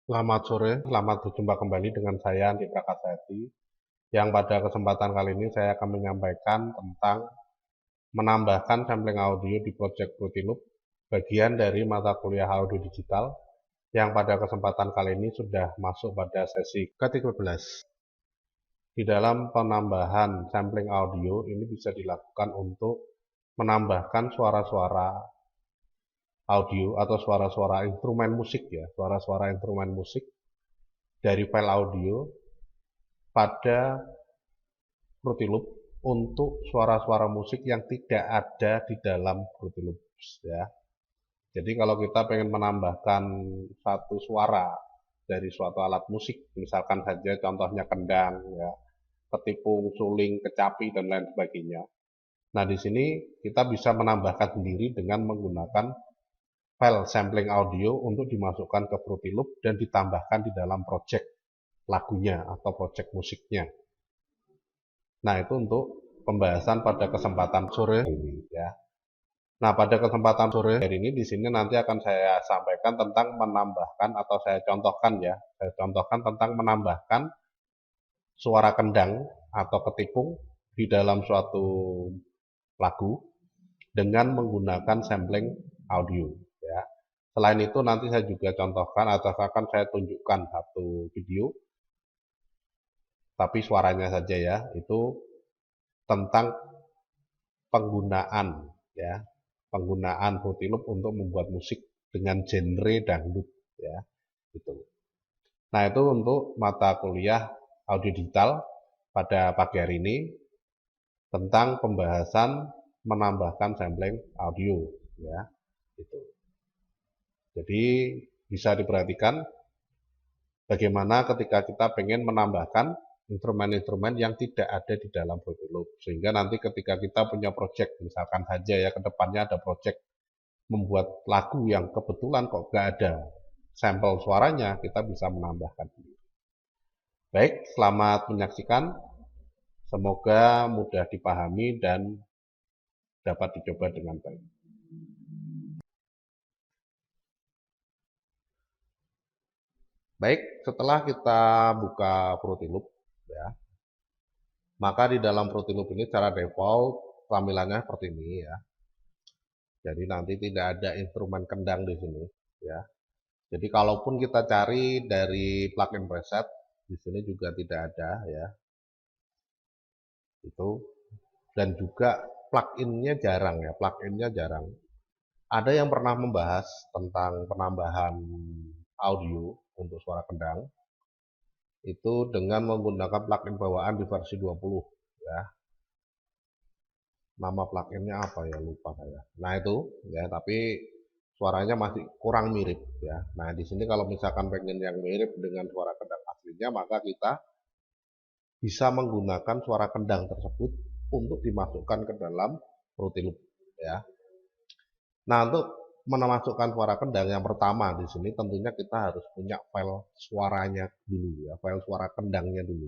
Selamat sore, selamat berjumpa kembali dengan saya Andi Prakasayati, yang pada kesempatan kali ini saya akan menyampaikan tentang menambahkan sampling audio di Project Fruity Loop, bagian dari mata kuliah audio digital, yang pada kesempatan kali ini sudah masuk pada sesi ke-13. Di dalam penambahan sampling audio ini bisa dilakukan untuk menambahkan suara-suara audio atau suara-suara instrumen musik ya, suara-suara instrumen musik dari file audio pada Fruity Loop untuk suara-suara musik yang tidak ada di dalam Fruity Loops ya. Jadi kalau kita pengen menambahkan satu suara dari suatu alat musik, misalkan saja contohnya kendang ya, ketipung, suling, kecapi dan lain sebagainya. Nah, di sini kita bisa menambahkan sendiri dengan menggunakan file sampling audio untuk dimasukkan ke Fruity Loop dan ditambahkan di dalam project lagunya atau project musiknya. Nah, itu untuk pembahasan pada kesempatan sore ini ya. Nah, pada kesempatan sore hari ini di sini nanti akan saya sampaikan tentang menambahkan atau saya contohkan ya. Saya contohkan tentang menambahkan suara kendang atau ketipung di dalam suatu lagu dengan menggunakan sampling audio ya. Selain itu nanti saya juga contohkan atau akan saya tunjukkan satu video tapi suaranya saja ya, itu tentang penggunaan ya, penggunaan Fruity Loop untuk membuat musik dengan genre dangdut ya, gitu. Nah, itu untuk mata kuliah audio digital pada pagi hari ini tentang pembahasan menambahkan sampling audio ya, gitu. Jadi bisa diperhatikan bagaimana ketika kita pengen menambahkan instrumen-instrumen yang tidak ada di dalam Fruity Loop. Sehingga nanti ketika kita punya project, misalkan saja ya ke depannya ada project membuat lagu yang kebetulan kok nggak ada sampel suaranya, kita bisa menambahkan. Baik, selamat menyaksikan. Semoga mudah dipahami dan dapat dicoba dengan baik. Baik, setelah kita buka Fruity Loop, ya, maka di dalam Fruity Loop ini secara default tampilannya seperti ini ya. Jadi nanti tidak ada instrumen kendang di sini ya. Jadi kalaupun kita cari dari plugin preset, di sini juga tidak ada ya. Itu dan juga pluginnya jarang ya, pluginnya jarang. Ada yang pernah membahas tentang penambahan audio untuk suara kendang itu dengan menggunakan plugin bawaan di versi 20 ya. Nama pluginnya apa ya, lupa saya. Nah, itu ya, tapi suaranya masih kurang mirip ya. Nah, di sini kalau misalkan pengen yang mirip dengan suara kendang aslinya, maka kita bisa menggunakan suara kendang tersebut untuk dimasukkan ke dalam Fruity Loop ya. Nah, untuk memasukkan suara kendang yang pertama di sini tentunya kita harus punya file suaranya dulu ya, file suara kendangnya dulu.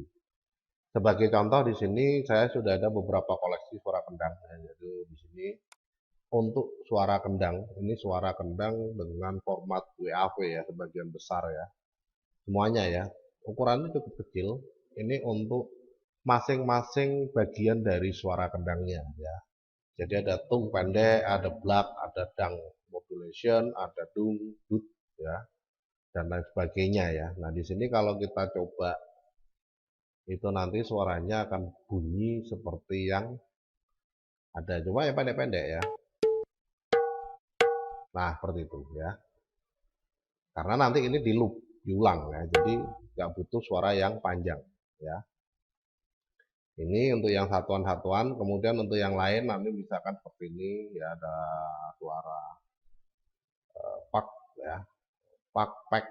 Sebagai contoh di sini saya sudah ada beberapa koleksi suara kendang. Jadi di sini untuk suara kendang, ini suara kendang dengan format WAV ya, sebagian besar ya. Semuanya ya. Ukurannya cukup kecil. Ini untuk masing-masing bagian dari suara kendangnya ya. Jadi ada tung pendek, ada black, ada dang modulation, ada dung, dut ya, dan lain sebagainya ya. Nah, di sini kalau kita coba itu nanti suaranya akan bunyi seperti yang ada, cuma yang pendek-pendek ya. Nah, seperti itu ya. Karena nanti ini di loop, diulang ya. Jadi nggak butuh suara yang panjang ya. Ini untuk yang satuan-satuan, kemudian untuk yang lain nanti misalkan seperti ini ya, ada suara pak ya, pak, pack,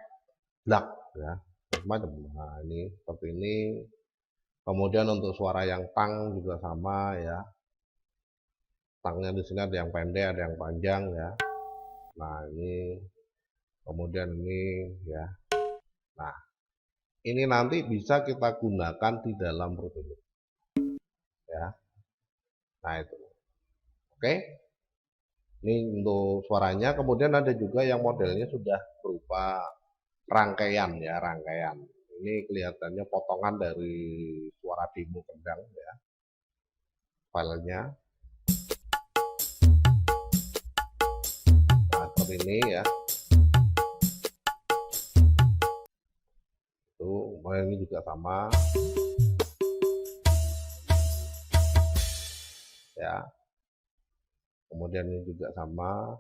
blak ya, macam. Nah, ini seperti ini. Kemudian untuk suara yang tang juga sama ya. Tangnya di sini ada yang pendek, ada yang panjang ya. Nah, ini kemudian ini ya. Nah, ini nanti bisa kita gunakan di dalam Fruity Loop ya. Nah, itu. Oke. Ini untuk suaranya, kemudian ada juga yang modelnya sudah berupa rangkaian ya, rangkaian. Ini kelihatannya potongan dari suara demo kendang ya, filenya. Nah, seperti ini ya. Itu, ini juga sama ya. Kemudian ini juga sama.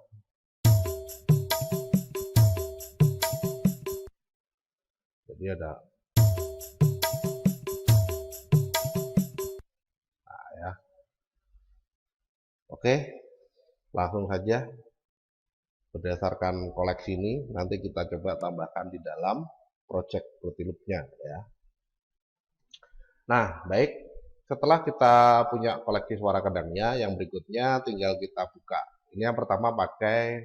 Jadi ada ya. Oke, langsung saja berdasarkan koleksi ini nanti kita coba tambahkan di dalam project Fruity Loop-nya ya. Nah, baik. Setelah kita punya koleksi suara kendangnya, yang berikutnya tinggal kita buka. Ini yang pertama pakai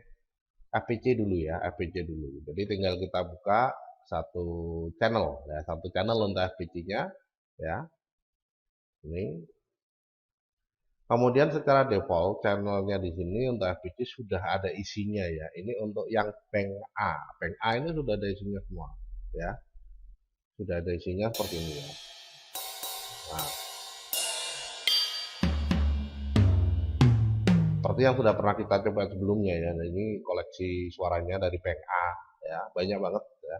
FPC dulu ya, FPC dulu. Jadi tinggal kita buka satu channel ya, satu channel untuk FPC-nya ya. Ini. Kemudian secara default channelnya di sini untuk FPC sudah ada isinya ya. Ini untuk yang bank A. Bank A ini sudah ada isinya semua ya. Sudah ada isinya seperti ini ya. Nah, seperti yang sudah pernah kita coba sebelumnya ya. Nah, ini koleksi suaranya dari bank A ya, banyak banget ya.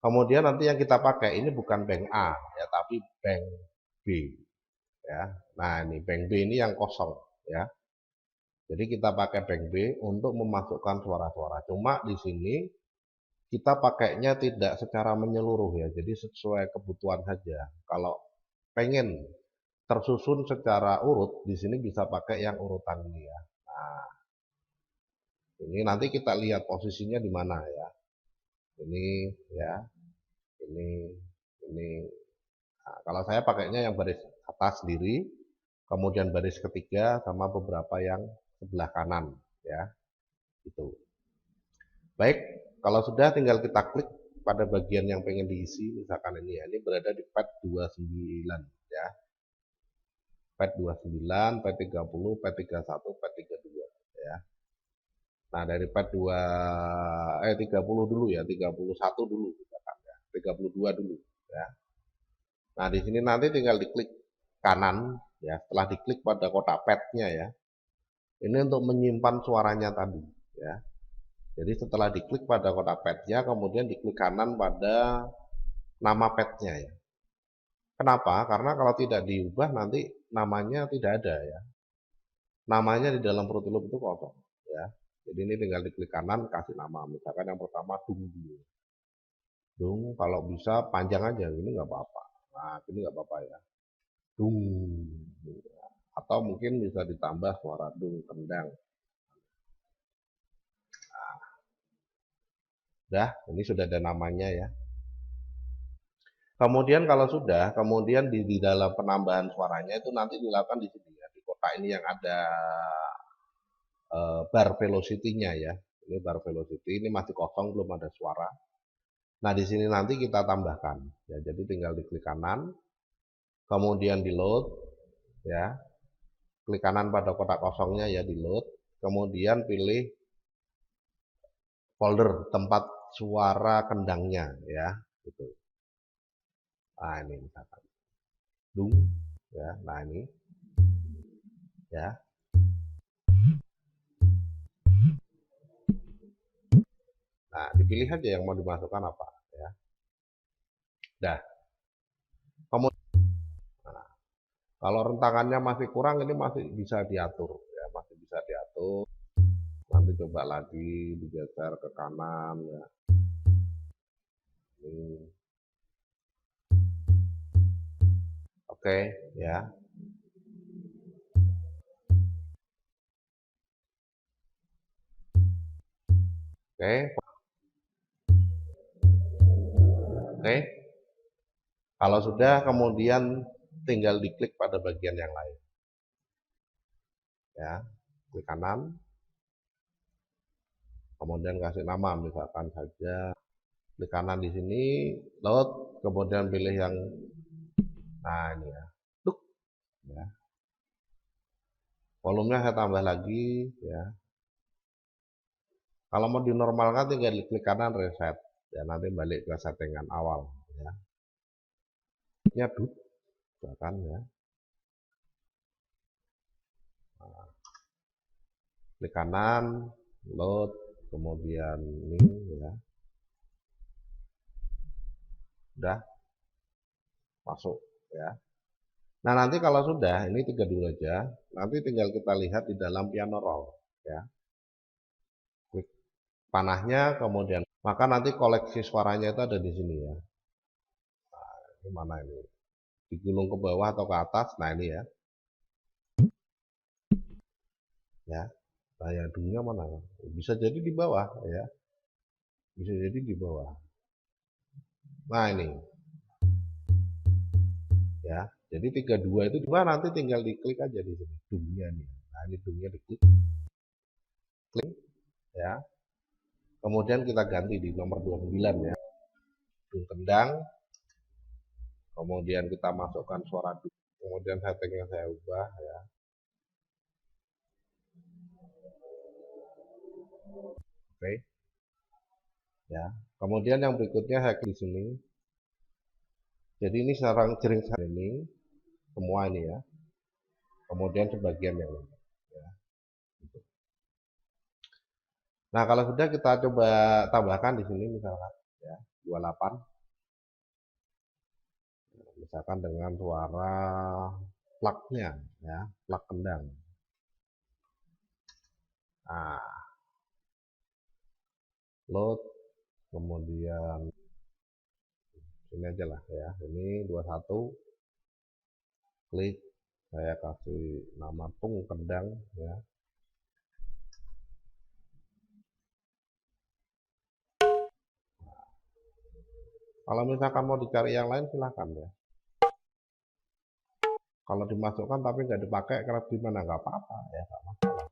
Kemudian nanti yang kita pakai ini bukan bank A ya, tapi bank B ya. Nah, ini bank B ini yang kosong ya. Jadi kita pakai bank B untuk memasukkan suara-suara. Cuma di sini kita pakainya tidak secara menyeluruh ya. Jadi sesuai kebutuhan saja. Kalau pengen tersusun secara urut, di sini bisa pakai yang urutan ini ya. Nah, ini nanti kita lihat posisinya di mana ya. Ini ya, ini. Nah, kalau saya pakainya yang baris atas sendiri, kemudian baris ketiga sama beberapa yang sebelah kanan ya. Itu. Baik, kalau sudah tinggal kita klik pada bagian yang pengen diisi, misalkan ini ya, ini berada di pad 29 ya. Pad 29, pad 30, pad 31, pad 32 ya. Nah, dari pad 30 dulu ya, 31 dulu misalkan ya, 32 dulu ya. Nah, di sini nanti tinggal diklik kanan ya, setelah diklik pada kotak padnya ya. Ini untuk menyimpan suaranya tadi ya. Jadi setelah diklik pada kotak padnya, kemudian diklik kanan pada nama padnya ya. Kenapa? Karena kalau tidak diubah nanti namanya tidak ada ya. Namanya di dalam Fruity Loop itu kosong ya. Jadi ini tinggal diklik kanan kasih nama. Misalkan yang pertama Dung dulu. Dung kalau bisa panjang aja, ini nggak apa-apa. Nah, ini nggak apa-apa ya. Dung. Atau mungkin bisa ditambah suara dung kendang. Nah, ini sudah ada namanya ya. Kemudian kalau sudah, kemudian di dalam penambahan suaranya itu nanti dilakukan di sini ya, di kotak ini yang ada bar velocity-nya ya. Ini bar velocity, ini masih kosong belum ada suara. Nah, di sini nanti kita tambahkan ya. Jadi tinggal diklik kanan, kemudian di load ya. Klik kanan pada kotak kosongnya ya, di load. Kemudian pilih folder tempat suara kendangnya ya, gitu. Nah, ini misalkan dung ya. Nah, ini ya. Nah, dipilih aja yang mau dimasukkan apa ya. Dah. Kemudian nah, kalau rentangannya masih kurang ini masih bisa diatur ya, masih bisa diatur. Nanti coba lagi digeser ke kanan ya. Ini. Oke ya. Oke. Oke. Kalau sudah kemudian tinggal diklik pada bagian yang lain. Ya, klik kanan. Kemudian kasih nama misalkan saja klik kanan di sini, load, kemudian pilih yang nah ini ya. Duk ya. Volumenya saya tambah lagi ya. Kalau mau dinormalkan tinggal klik kanan reset ya, nanti balik ke settingan awal ya. Nya dut bahkan ya. Nah, klik kanan, load, kemudian ini ya. Udah masuk ya. Nah, nanti kalau sudah, ini 3 dulu aja. Nanti tinggal kita lihat di dalam piano roll ya. Klik panahnya, kemudian maka nanti koleksi suaranya itu ada di sini ya. Nah, ini mana ini? Digulung ke bawah atau ke atas? Nah, ini ya. Ya. Nah, yang dunia mana ya? Bisa jadi di bawah ya. Bisa jadi di bawah. Nah, ini. Ya. Jadi 32 itu cuma nanti tinggal diklik aja di sini dunia nih. Nah, ini dunia diklik. Klik ya. Kemudian kita ganti di nomor 29 ya. Dung kendang. Kemudian kita masukkan suara dung. Kemudian settingnya saya ubah ya. Oke. Ya. Kemudian yang berikutnya saya klik di sini. Jadi ini sekarang jering ini semua ini ya. Kemudian sebagian yang ini. Ya. Nah, kalau sudah kita coba tambahkan di sini misalkan ya 28. Misalkan dengan suara plugnya ya, plug kendang. Nah, load, kemudian ini aja lah ya, ini 21, klik, saya kasih nama tung kendang ya. Nah, kalau misalkan mau dicari yang lain silahkan ya. Kalau dimasukkan tapi nggak dipakai karena gimana, nggak apa-apa ya, nggak masalah.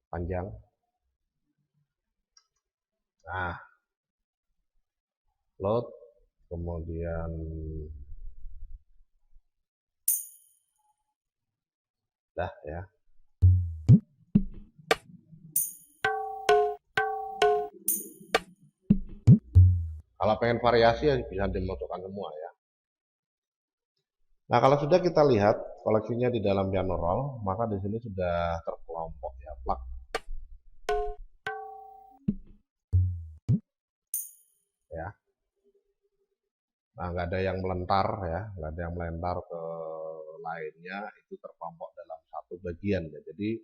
Panjang. Nah, load, kemudian dah ya. Kalau pengen variasi ya bisa dimasukkan semua ya. Nah, kalau sudah kita lihat koleksinya di dalam piano roll, maka di sini sudah terkelompok ya, plug. Ya. Nah, nggak ada yang melentar ya, nggak ada yang melentar ke lainnya, itu terkelompok dalam satu bagian ya. Jadi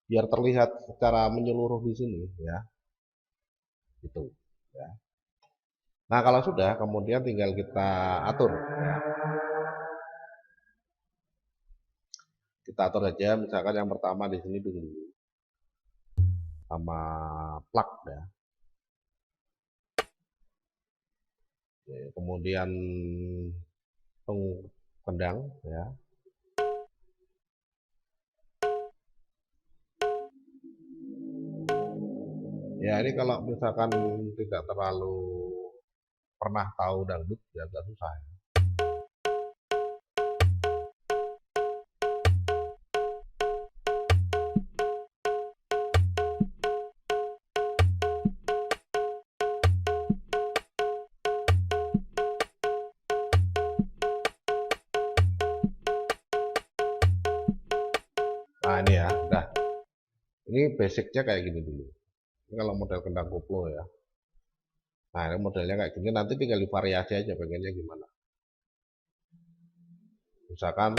biar terlihat secara menyeluruh di sini ya. Itu ya. Nah, kalau sudah kemudian tinggal kita atur ya. Kita atur aja, misalkan yang pertama di sini dulu sama plug ya. Kemudian kendang ya. Ya, ini kalau misalkan tidak terlalu pernah tahu dangdut ya agak susah ya. Nah, ini ya, udah. Ini basicnya kayak gini dulu. Ini kalau model kendang koplo ya. Nah, ini modelnya kayak gini, nanti tinggal divariasi aja pengennya gimana. Misalkan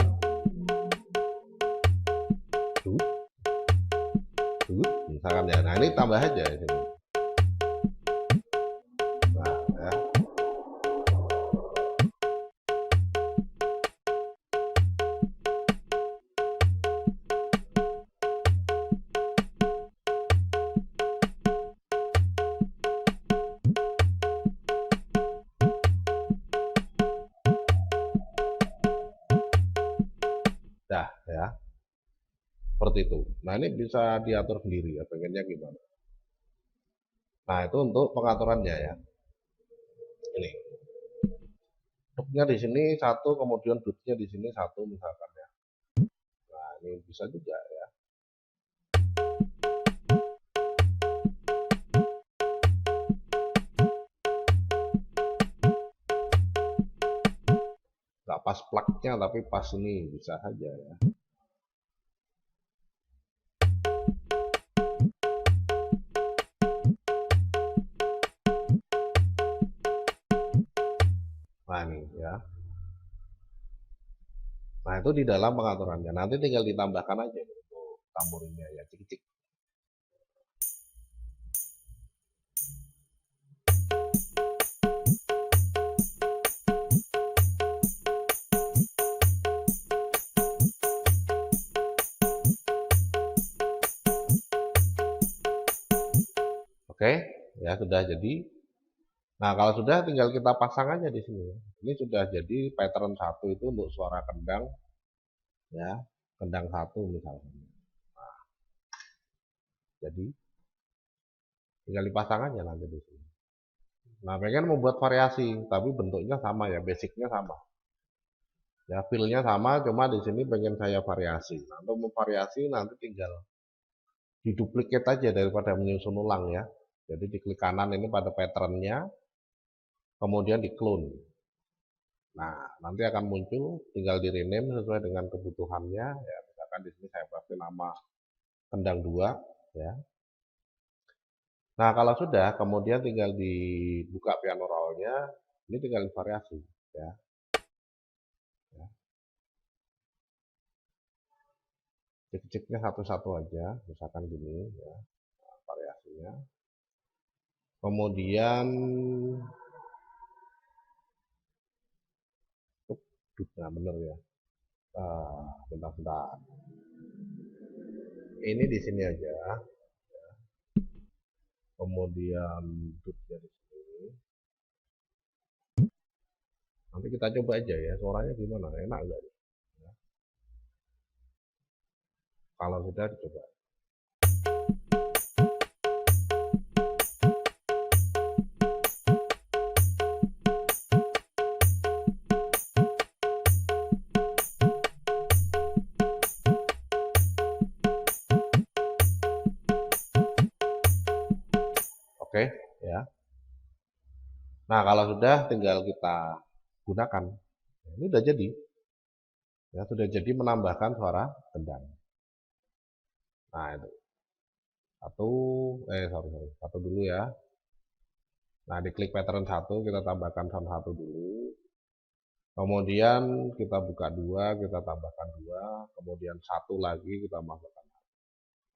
misalkan ya. Nah, ini tambah aja ini. Nah, ya. Dah ya. Seperti itu. Nah, ini bisa diatur sendiri ya, pengennya gimana. Nah, itu untuk pengaturannya ya. Ini. Dutnya di sini satu, kemudian dutnya di sini satu misalkan ya. Nah, ini bisa juga ya. pas plugnya tapi pas ini bisa saja ya. Nah ini ya. Nah itu di dalam pengaturannya. Nanti tinggal ditambahkan aja untuk tamburinnya ya, cik-cik. Oke, ya sudah jadi. Nah, kalau sudah tinggal kita pasang aja di sini. Ini sudah jadi pattern 1 itu untuk suara kendang ya, kendang 1 misalnya. Nah, jadi tinggal dipasang aja nanti di sini. Nah, pengen membuat variasi, tapi bentuknya sama ya, basicnya sama. Ya, feel-nya sama, cuma di sini pengen saya variasi. Nah, untuk memvariasi nanti tinggal diduplikat aja daripada menyusun ulang ya. Jadi diklik kanan ini pada patternnya, kemudian di clone. Nah, nanti akan muncul, tinggal di rename sesuai dengan kebutuhannya. Ya, misalkan di sini saya kasih nama kendang 2 ya. Nah, kalau sudah, kemudian tinggal dibuka piano roll-nya, ini tinggal variasi ya. Cek-ceknya satu-satu aja, misalkan gini ya, variasinya. Kemudian nah bener ya. Bentar-bentar. Ini di sini aja. Kemudian dutnya di sini. Nanti kita coba aja ya, suaranya gimana, enak nggak? Ya. Kalau sudah dicoba. Oke, ya. Nah, kalau sudah tinggal kita gunakan. Ini udah jadi. Ya, sudah jadi menambahkan suara kendang. Nah, itu. Satu dulu ya. Nah, diklik pattern 1, kita tambahkan sound 1 dulu. Kemudian kita buka 2, kita tambahkan 2, kemudian 1 lagi kita masukkan.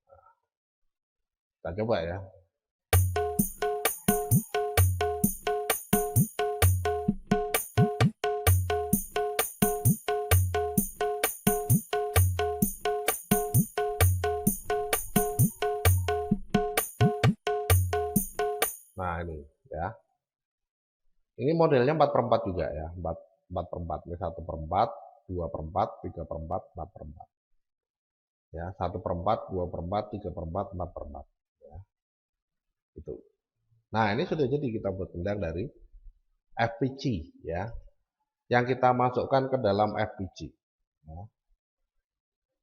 Nah, kita coba ya. Nah, ini ya. Ini modelnya 4/4 juga ya. 4/4. Ini 1/4, 2/4, 3/4, 4/4. Ya, 1/4, 2/4, 3/4, 4/4. Ya. Itu. Nah, ini sudah jadi kita buat kendang dari FPG ya. Yang kita masukkan ke dalam FPG. Ya.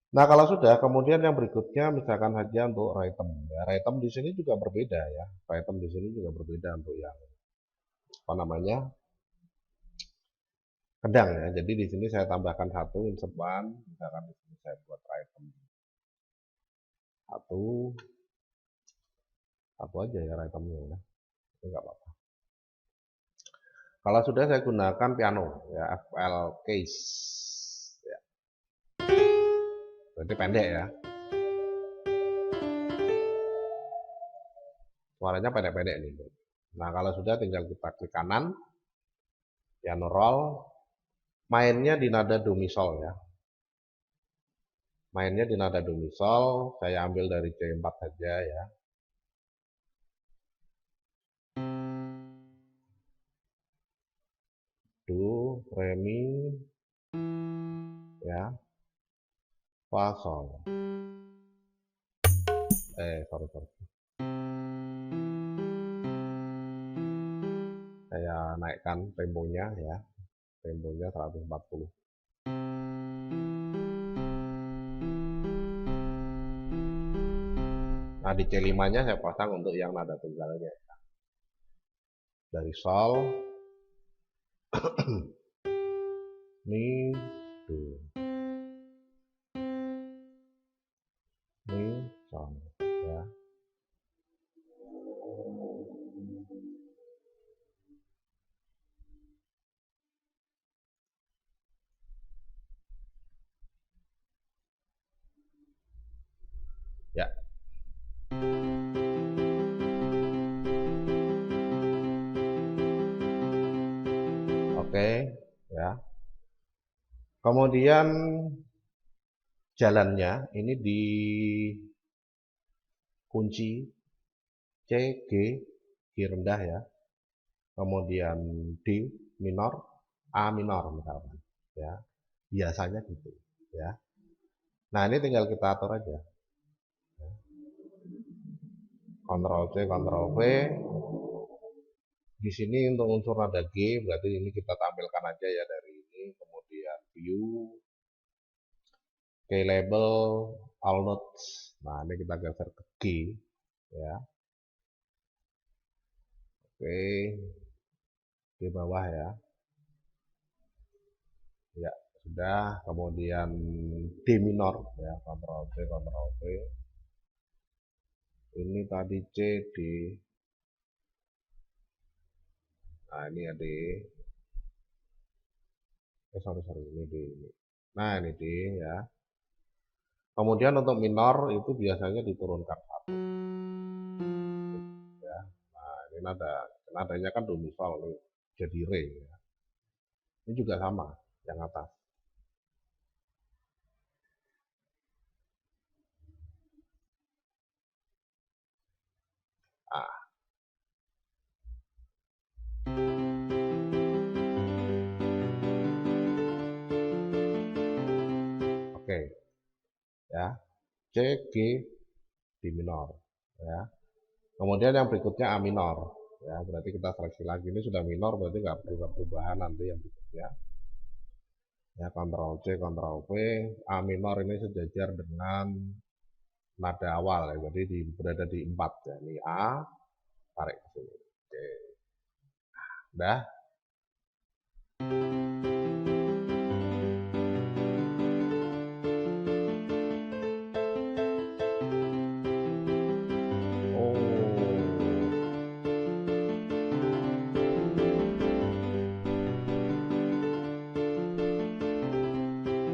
Nah, kalau sudah, kemudian yang berikutnya misalkan saja untuk rhythm. Ya, rhythm di sini juga berbeda ya. Rhythm di sini juga berbeda untuk yang apa namanya? Kendang ya. Jadi di sini saya tambahkan 1 insert one, misalkan di sini saya buat rhythm 1 aja ya rhythmnya ya. Itu enggak apa-apa. Kalau sudah saya gunakan piano ya, FL case ya. Berarti pendek ya. Suaranya pendek-pendek nih. Nah, kalau sudah tinggal kita klik kanan, piano roll, mainnya di nada do mi sol ya. Mainnya di nada do mi sol, saya ambil dari C4 saja ya. Do, re, mi, ya, fa, sol. Sorry. Saya naikkan temponya ya. Temponya 140. Nah, di C5-nya saya pasang untuk yang nada tunggalnya. Dari sol Mi do, mi sol, ya. Ya, oke, ya. Kemudian jalannya ini dikunci C, G rendah ya. Kemudian D minor, A minor misalkan, ya. Biasanya gitu, ya. Nah, ini tinggal kita atur aja. Ctrl C, Ctrl V. Di sini untuk unsur nada G, berarti ini kita tampilkan aja ya dari ini. Kemudian view, key label, all notes. Nah, ini kita geser ke G, ya. Oke, di bawah ya. Ya, sudah. Kemudian D minor, ya. Ctrl C, Ctrl V. Ini tadi C, D. Nah, ini ya D. Sorry, ini D. Nah, ini D ya. Kemudian untuk minor itu biasanya diturunkan satu. Ya. Nah, ini nadanya kan do mi sol nih, jadi re. Ya. Ini juga sama, yang atas. Ah. Oke. Ya. C, G, D minor. Ya. Kemudian yang berikutnya A minor. Ya, berarti kita seleksi lagi. Ini sudah minor, berarti nggak perlu perubahan nanti yang berikutnya. Ya, Ctrl C, Ctrl V. A minor ini sejajar dengan nada awal ya. Jadi berada di 4 ya. Ini A, tarik ke sini. Oke. Udah.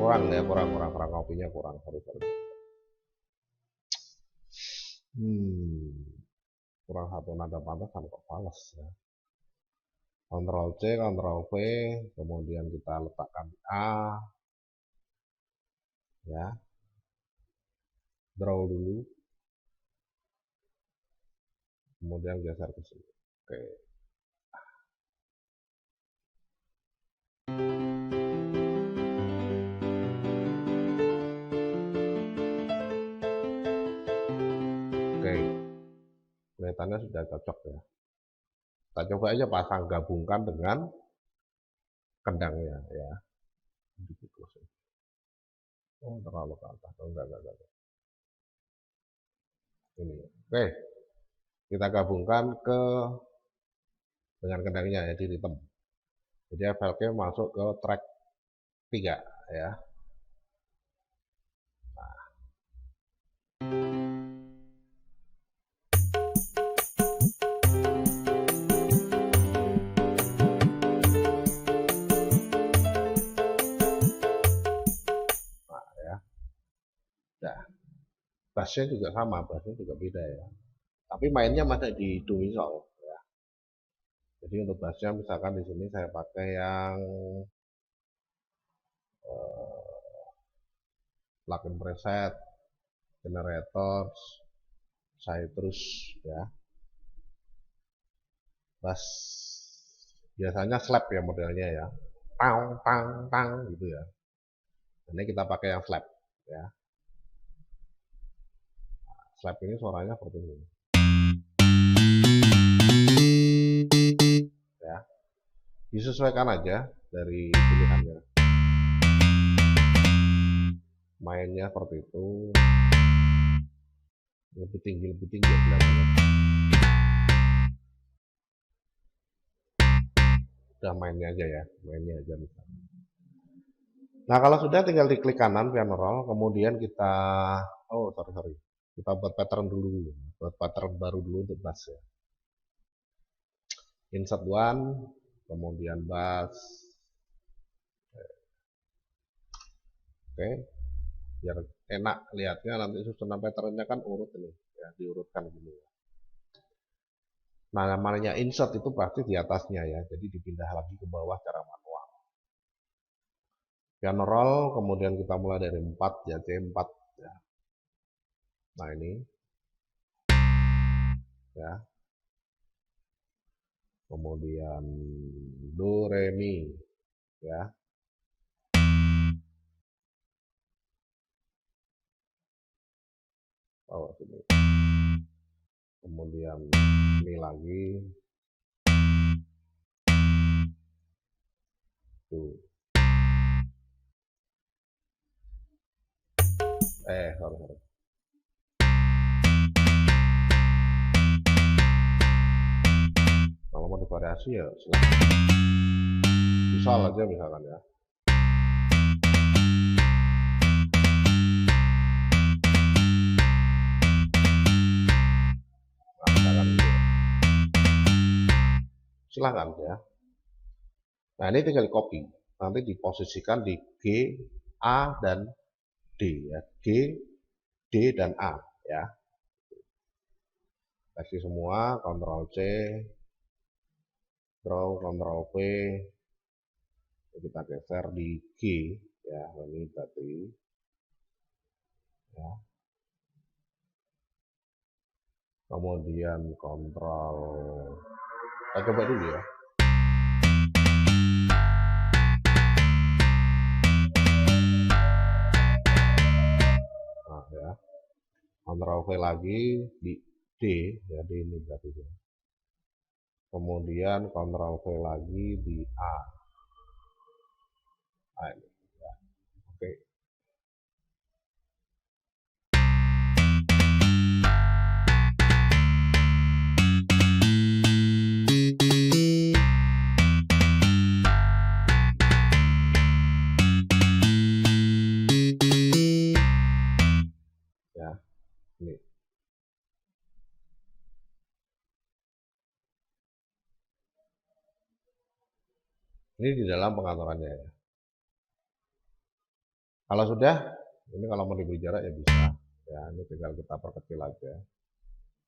Kurang ya, kurang kopinya kurang. Sorry. Kurang satu nada pantasan kok fals ya. Ctrl C, Ctrl V, kemudian kita letakkan di A, ya. Draw dulu, kemudian geser ke sini. Oke. Oke, kelihatannya sudah cocok ya. Kita coba aja pasang gabungkan dengan kendangnya ya. Oh, terlalu ke atas. Oh, enggak. Ini. Oke. Kita gabungkan dengan kendangnya ya di rhythm. Jadi FLK masuk ke track 3 ya. Bassnya juga sama, bassnya juga beda ya. Tapi mainnya masih di do mi sol ya. Jadi untuk bassnya misalkan di sini saya pakai yang plugin preset, generators, citrus ya. Bass biasanya slap ya modelnya ya. Pang gitu ya. Ini kita pakai yang slap ya. Slap ini suaranya seperti ini. Ya. Disesuaikan aja dari pilihannya. Mainnya seperti itu. Lebih tinggi ya kelihatannya. Udah mainnya aja ya, mainnya aja misalnya. Nah, kalau sudah tinggal diklik kanan piano roll, kemudian kita, oh sorry, kita buat pattern dulu, buat pattern baru dulu untuk bass ya. Insert one, kemudian bass, oke, biar enak lihatnya nanti susunan patternnya kan urut ini, ya diurutkan gini. Nah, namanya insert itu pasti di atasnya ya, jadi dipindah lagi ke bawah secara manual. Piano roll, kemudian kita mulai dari 4 ya, C4 ya. Nah ini ya, kemudian do re mi ya, bawah sini, kemudian mi lagi, tuh, sorry. Kalau mau divariasi ya silakan. Misal aja misalkan ya. Nah, misalkan gitu. Silakan ya. Nah, ini tinggal copy. Nanti diposisikan di G, A, dan D ya. G, D, dan A ya. Kasih semua, Ctrl C, Ctrl V, kita geser di G ya, ini berarti ya. Kemudian kontrol, kita coba dulu ya. Nah ya, Ctrl V lagi di D ya, di ini berarti ya. Kemudian Ctrl V lagi di A. Nah, ini ya. Oke. Ya, ini. Ini di dalam pengaturannya ya. Kalau sudah, ini kalau mau diberi jarak ya bisa. Ya, ini tinggal kita perkecil aja.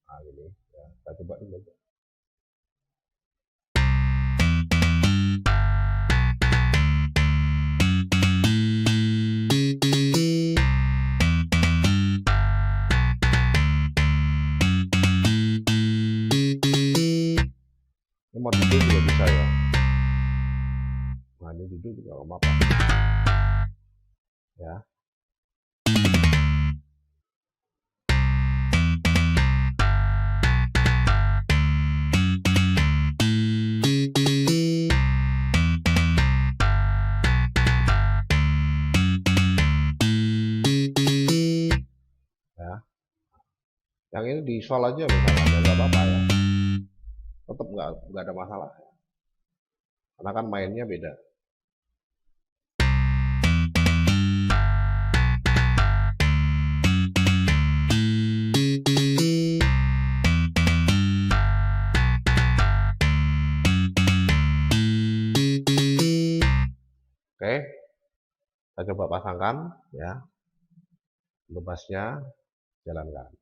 Nah, ini ya, kita coba dulu. Ini mau duduk juga bisa ya. Nah, ini duduk juga nggak apa-apa. Ya. Yang ini di sol aja misalnya, nggak apa-apa ya. Tetap nggak ada masalah. Karena kan mainnya beda. Oke, kita coba pasangkan ya. Untuk bassnya jalankan.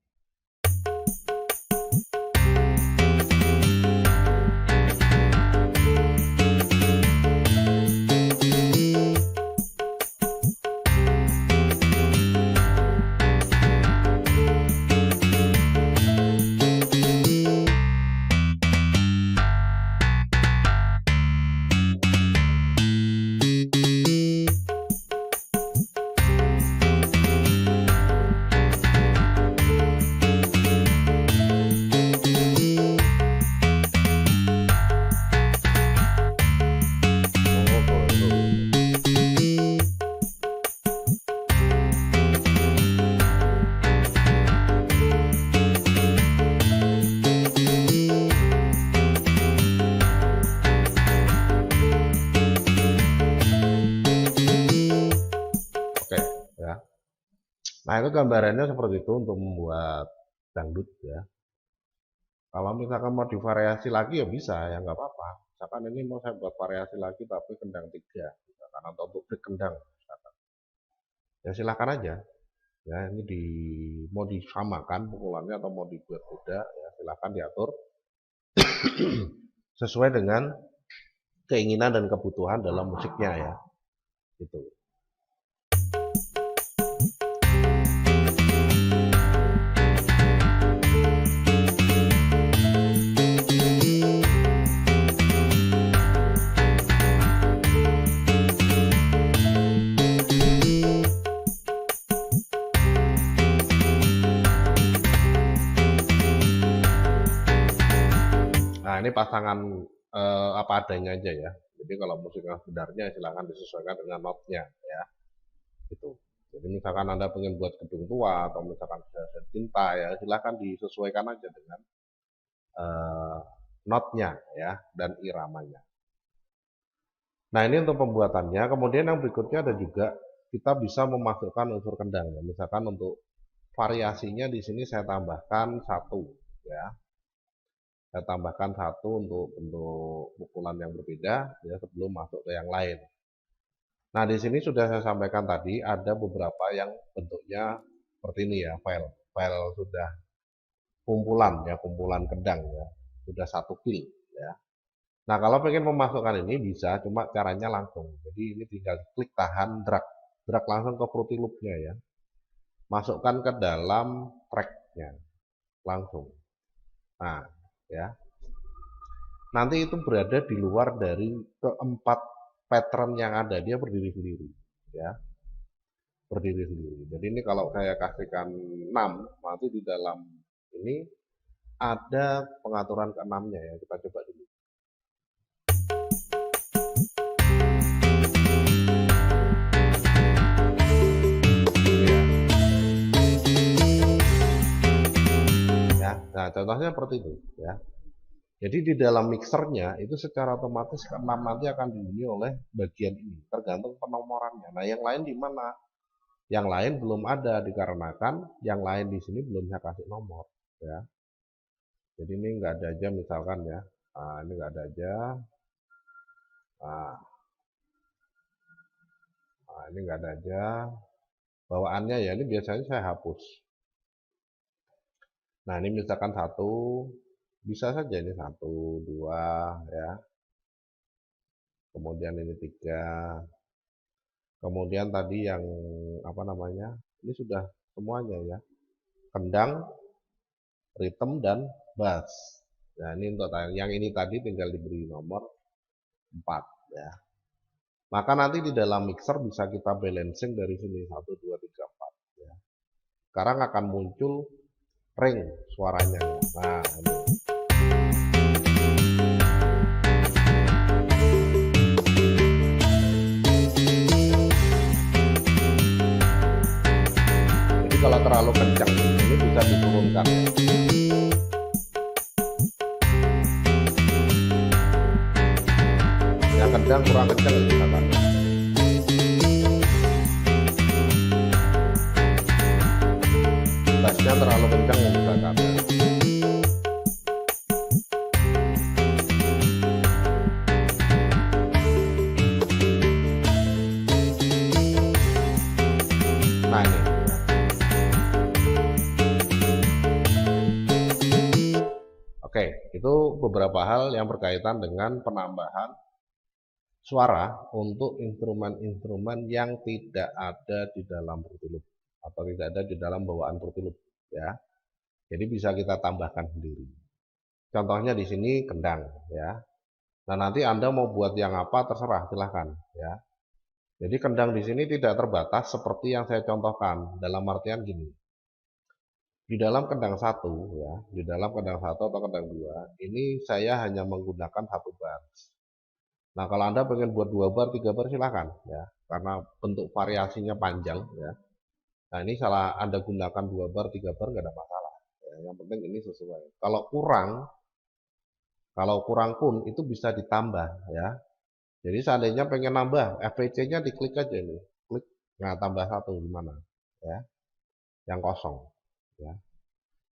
Nah, itu gambarannya seperti itu untuk membuat dangdut ya. Kalau misalkan mau divariasi lagi ya bisa, ya nggak apa-apa. Misalkan ini mau saya buat variasi lagi tapi kendang 3, misalkan, atau untuk break kendang, misalkan. Ya silahkan aja. Ya, ini mau disamakan pukulannya atau mau dibuat beda, ya silahkan diatur sesuai dengan keinginan dan kebutuhan dalam musiknya ya. Gitu. Nah, ini pasangan apa adanya aja ya. Jadi kalau musik yang sebenarnya silahkan disesuaikan dengan notnya ya. Gitu. Jadi misalkan Anda pengen buat gedung tua atau misalkan sudah cinta ya, silahkan disesuaikan aja dengan notnya ya dan iramanya. Nah, ini untuk pembuatannya. Kemudian yang berikutnya ada juga kita bisa memasukkan unsur kendang ya. Misalkan untuk variasinya di sini saya tambahkan 1 ya. Saya tambahkan 1 untuk bentuk pukulan yang berbeda ya sebelum masuk ke yang lain. Nah, di sini sudah saya sampaikan tadi ada beberapa yang bentuknya seperti ini ya, file sudah kumpulan ya, kumpulan kendang ya, sudah 1 file ya. Nah, kalau pengen memasukkan ini bisa, cuma caranya langsung. Jadi ini tinggal klik tahan, drag langsung ke Fruity Loop-nya ya. Masukkan ke dalam track-nya langsung. Nah, ya. Nanti itu berada di luar dari keempat pattern yang ada, dia berdiri sendiri ya, berdiri sendiri. Jadi ini kalau saya kasihkan 6, nanti di dalam ini ada pengaturan ke-6-nya ya, kita coba dulu ya. Nah, contohnya seperti itu ya. Jadi di dalam mixernya itu secara otomatis ke-6 nanti akan dibunyi oleh bagian ini, tergantung penomorannya. Nah, yang lain di mana? Yang lain belum ada dikarenakan yang lain di sini belum saya kasih nomor ya. Jadi ini nggak ada aja misalkan ya. Nah, ini nggak ada aja. Nah, ini nggak ada aja. Bawaannya ya ini biasanya saya hapus. Nah, ini misalkan 1, bisa saja ini 1, 2 ya. Kemudian ini 3. Kemudian tadi yang apa namanya? Ini sudah semuanya ya. Kendang, ritme dan bass. Nah, ini untuk yang ini tadi tinggal diberi nomor 4 ya. Maka nanti di dalam mixer bisa kita balancing dari sini 1, 2, 3, 4 ya. Sekarang akan muncul ring suaranya. Nah, ini. Jadi kalau terlalu kencang ini bisa diturunkan. Yang kencang kurang kencang misalkan. Bassnya terlalu kencang misalkan. Nah, ini. Oke, itu beberapa hal yang berkaitan dengan penambahan suara untuk instrumen-instrumen yang tidak ada di dalam Fruity Loop atau tidak ada di dalam bawaan Fruity Loop ya. Jadi bisa kita tambahkan sendiri. Contohnya di sini kendang ya. Nah, nanti Anda mau buat yang apa terserah, silahkan ya. Jadi kendang di sini tidak terbatas seperti yang saya contohkan, dalam artian gini. Di dalam kendang 1 ya, di dalam kendang 1 atau kendang 2, ini saya hanya menggunakan 1 bar. Nah, kalau Anda pengen buat 2 bar, 3 bar silahkan ya, karena bentuk variasinya panjang ya. Nah, ini salah Anda gunakan 2 bar, 3 bar nggak ada masalah ya. Yang penting ini sesuai. Kalau kurang pun itu bisa ditambah ya. Jadi seandainya pengen nambah FVC-nya diklik aja nih, klik, nah tambah 1 gimana ya. yang kosong ya.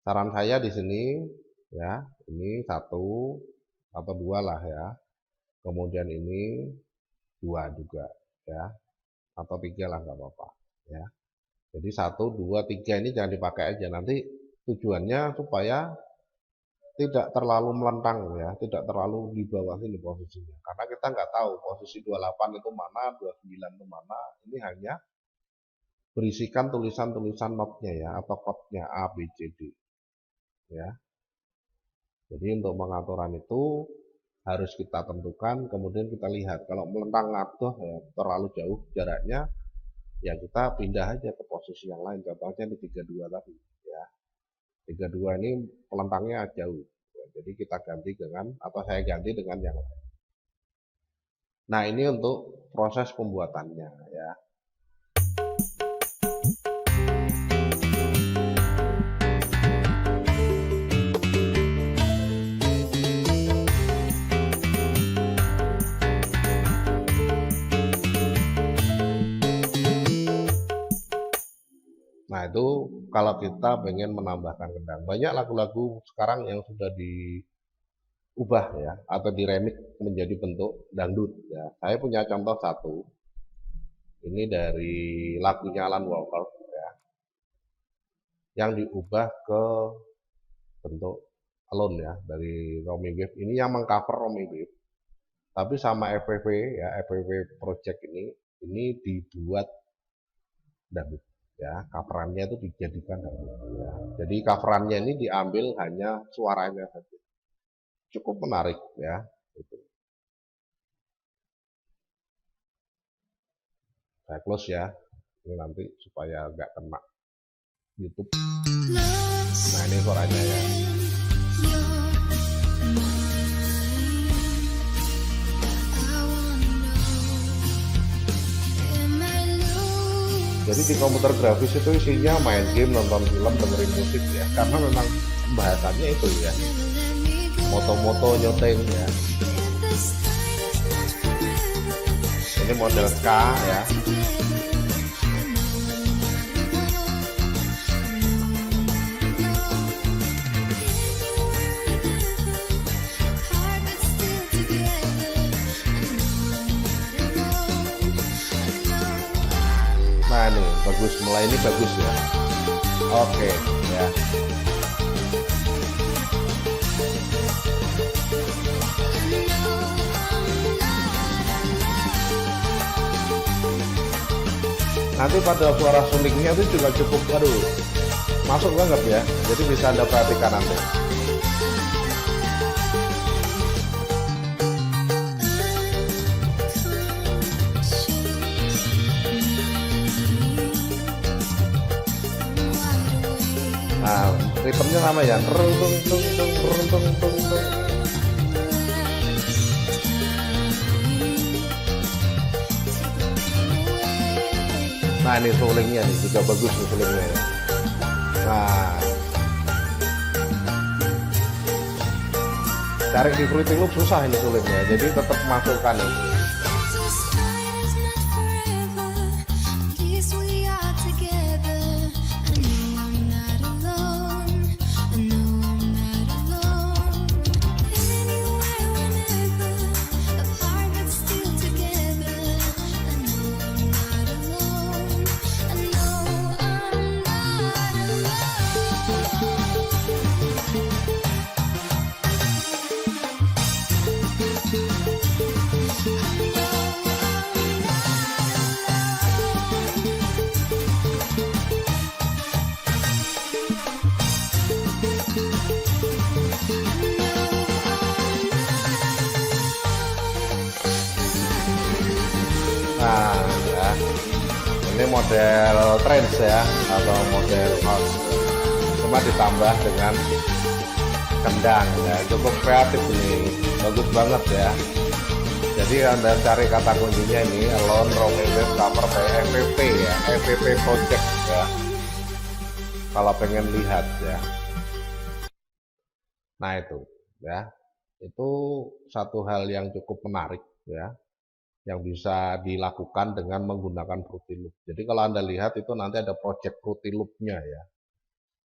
Saran saya di sini ya, ini satu atau dua lah ya, kemudian ini dua juga ya, atau tiga lah nggak apa-apa ya. Jadi satu, dua, tiga ini jangan dipakai aja, nanti tujuannya supaya tidak terlalu melentang ya, tidak terlalu di bawah ini posisinya, karena kita nggak tahu posisi 28 itu mana, 29 itu mana. Ini hanya berisikan tulisan-tulisan notnya ya, atau code-nya A, B, C, D ya. Jadi untuk pengaturan itu harus kita tentukan, kemudian kita lihat kalau melentang ngadoh ya, terlalu jauh jaraknya, ya kita pindah aja ke posisi yang lain, contohnya di 32 tadi ya. 32 ini pelentangnya jauh ya, jadi kita ganti dengan, atau saya ganti dengan yang lain. Nah, ini untuk proses pembuatannya ya. Nah, itu kalau kita pengen menambahkan kendang. Banyak lagu-lagu sekarang yang sudah diubah ya, atau diremix menjadi bentuk dangdut ya. Saya punya contoh satu. Ini dari lagunya Alan Walker ya, yang diubah ke bentuk alone ya, dari Romy Wave. Ini yang mengcover Romy Wave. Tapi sama FPV ya, FPV Project ini dibuat dangdut ya, coverannya itu dijadikan dangdut ya. Jadi coverannya ini diambil hanya suaranya saja, cukup menarik ya itu. Saya close ya, ini nanti supaya nggak kena YouTube. Nah, ini suaranya ya. Jadi di komputer grafis itu isinya main game, nonton film, dengerin musik ya, karena memang bahasannya itu ya, moto-moto nyoteng ya. Ini model K ya. Nah, ini bagus, mulai ini bagus ya. Oke ya. Nanti pada suara sulingnya itu juga cukup, aduh, masuk banget ya. Jadi bisa Anda perhatikan nanti. Nah, ritmenya sama ya. Nah, ini sulingnya nih juga bagus nih sulingnya ya. Nah, cari di Fruity Loop susah ini sulingnya, jadi tetap masukkan ini. Nah ya, ini model trance ya, atau model house, cuma ditambah dengan kendang ya, cukup kreatif ini, bagus banget ya. Jadi Anda cari kata kuncinya ini Alone Romy Wave cover by FPV ya, FPV Project ya, kalau pengen lihat ya. Nah itu ya, itu satu hal yang cukup menarik ya, yang bisa dilakukan dengan menggunakan Fruity Loop. Jadi kalau Anda lihat itu nanti ada project Fruity Loop-nya ya.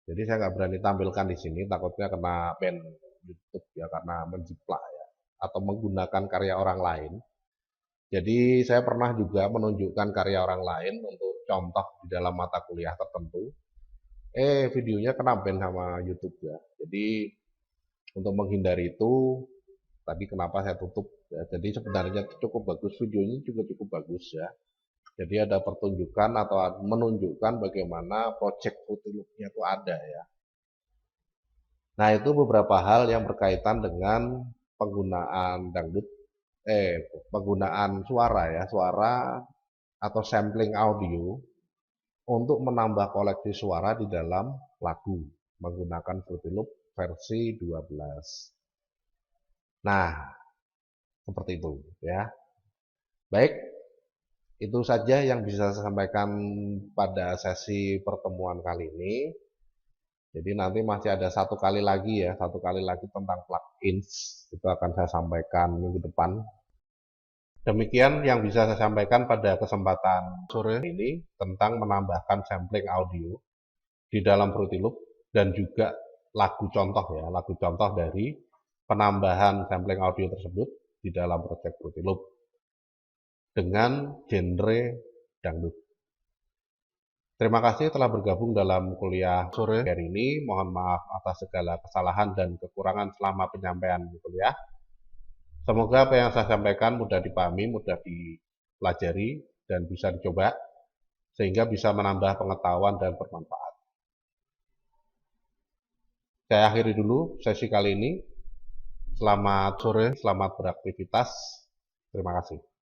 Jadi saya nggak berani tampilkan di sini, takutnya kena ban YouTube ya karena menjiplak ya, atau menggunakan karya orang lain. Jadi saya pernah juga menunjukkan karya orang lain untuk contoh di dalam mata kuliah tertentu. Videonya kena ban sama YouTube ya. Jadi untuk menghindari itu, tadi kenapa saya tutup ya. Jadi sebenarnya cukup bagus, videonya juga cukup bagus ya. Jadi ada pertunjukan atau menunjukkan bagaimana project Fruity Loop-nya itu ada ya. Nah, itu beberapa hal yang berkaitan dengan penggunaan dangdut, penggunaan suara ya, suara atau sampling audio untuk menambah koleksi suara di dalam lagu menggunakan Fruity Loop versi 12. Nah, seperti itu ya. Baik, itu saja yang bisa saya sampaikan pada sesi pertemuan kali ini. Jadi nanti masih ada satu kali lagi ya, satu kali lagi tentang plugins. Itu akan saya sampaikan minggu depan. Demikian yang bisa saya sampaikan pada kesempatan sore ini tentang menambahkan sampling audio di dalam Fruity Loop dan juga lagu contoh ya, lagu contoh dari penambahan sampling audio tersebut di dalam project Fruity Loop dengan genre dangdut. Terima kasih telah bergabung dalam kuliah sore hari ini. Mohon maaf atas segala kesalahan dan kekurangan selama penyampaian kuliah. Semoga apa yang saya sampaikan mudah dipahami, mudah dipelajari, dan bisa dicoba, sehingga bisa menambah pengetahuan dan bermanfaat. Saya akhiri dulu sesi kali ini. Selamat sore, selamat beraktivitas. Terima kasih.